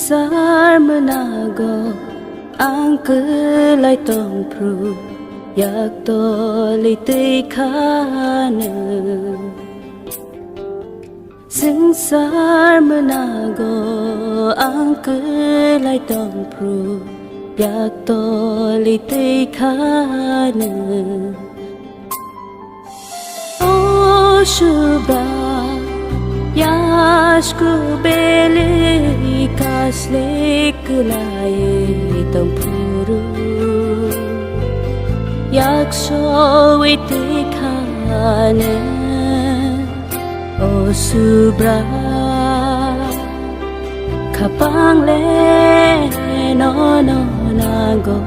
sar menago ang kelai tong pru yak to li tei khana sar menago ang kelai tong pru yak to li tei khana o shubra Yashku beli kaslik lai tong puru Yaksho iti khane o subra kapang le no no nago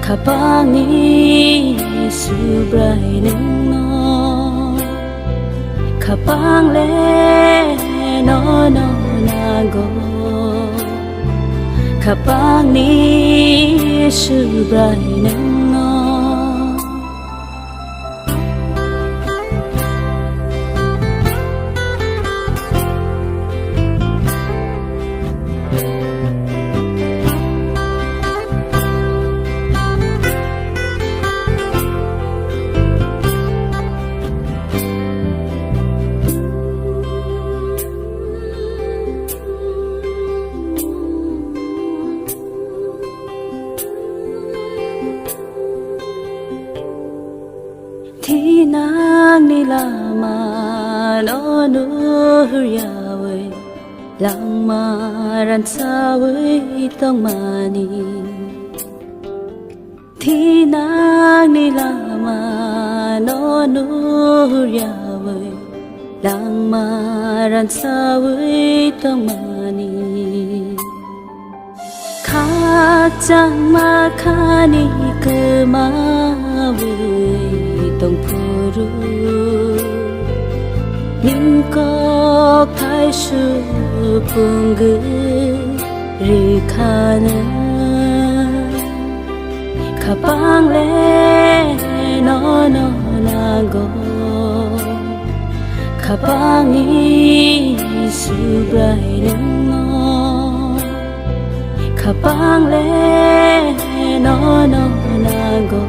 kapang ni subra no kapang le no no nago kapang ni subrai no Nang nilaman onu huryawe langmaran sawe tong mani Nang nilaman onu huryawe langmaran sawe tong mani Kacang makani kemawe tong puru Ningko kai su punggu rikana Kapang le no no nago Kapang ni subrai no Kapang le no no nago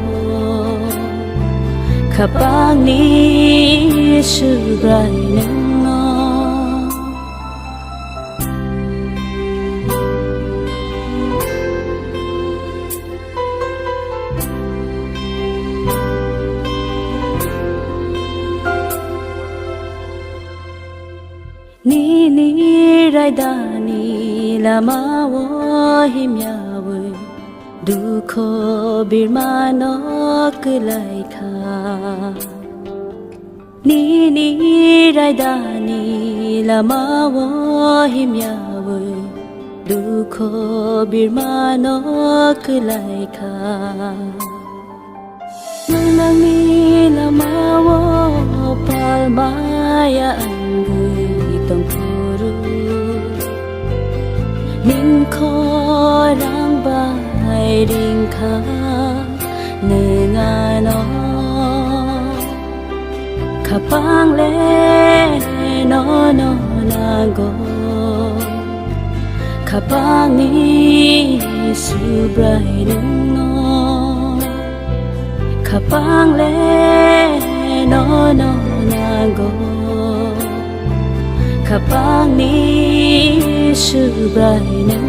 Kapang ni subrai no Ni rai da ni lama wo himyawe Dukho birmano kelai kha Ni rai da ni lama wo himyawe Dukho birmano kelai kha Nang ni lama wo palmaya angui tong puru Ning ko rang bai ring kha nengano Kapang le no no nago Kapang ni subrai no Kapang le no no nago Kapang ni subrai no